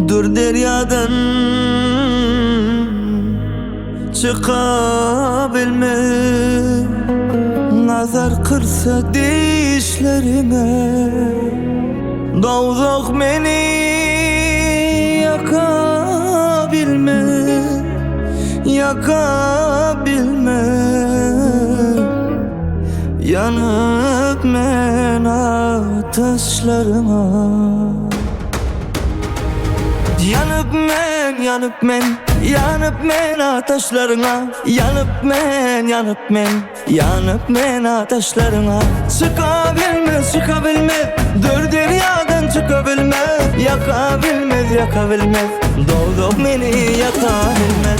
Dur deryadan çıkabilme, nazar kırsa dişlerine. Doğduk beni yakabilme, yakabilme. Yanıp men ateşlerine. Yanıp men, yanıp men, yanıp men ateşlerine. Yanıp men, yanıp men, yanıp men ateşlerine. Çıkabilmez, çıkabilmez, dur deryadan çıkabilmez. Yakabilmez, yakabilmez, doğduk beni yakabilmez.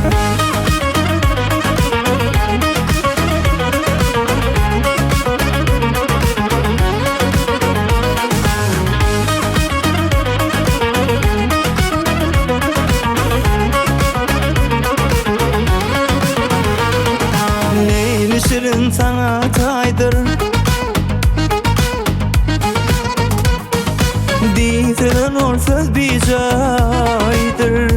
Şirin sana taydır, dizelen olsuz bir caydır.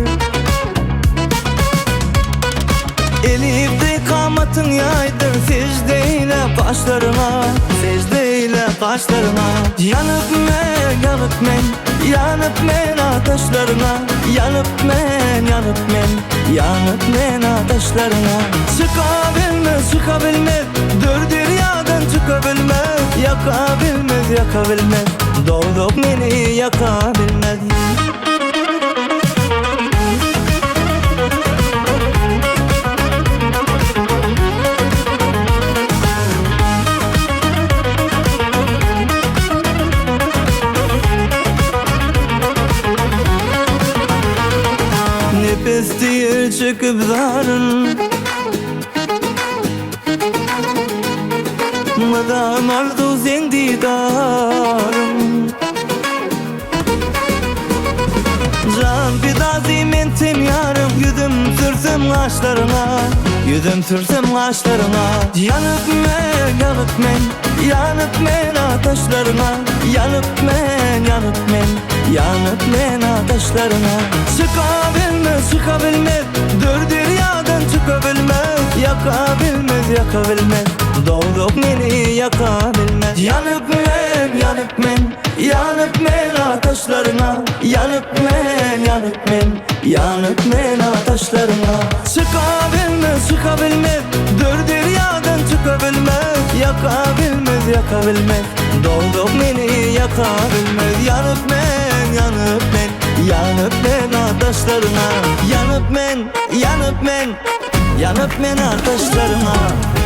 Elifde kamatın yaydır, secdeyle başlarına, secdeyle başlarına. Yanıp men, yanıp men, yanıp men ateşlerine. Yanıp men, yanıp men, yanıp men ateşlerine. Çıkabilmez, çıkabilmez, dur deryadan çıkabilmez. Yakabilmez, yakabilmez, doğduk beni yakabilmez. Nefes diye çıkıp zarın, madem arzu sen didarım. Can fidazi mentim yarım, yüzüm sürsem kaşlarına, yüzüm sürsem kaşlarına. Yanıp men, yanıp men, yanıp men ateşlerine. Yanıp men, yanıp men, yanıp men ateşlerine. Çıkabilmez, çıkabilmez, dur deryadan çıkabilmez. Yakabilmez, yakabilmez, doğduk beni yakabilmez. Yanıp men, yanıp men, yanıp men ateşlerine. Yanıp men, yanıp men, yanıp men ateşlerine. Çıkabilmez, çıkabilmez, dur deryadan çıkabilmez. Yakabilmez, yakabilmez, doğduk beni yakabilmez. Yanıp men, yanıp men, yanıp men ateşlerine. Yanıp men, yanıp men, yanıp men ateşlerine.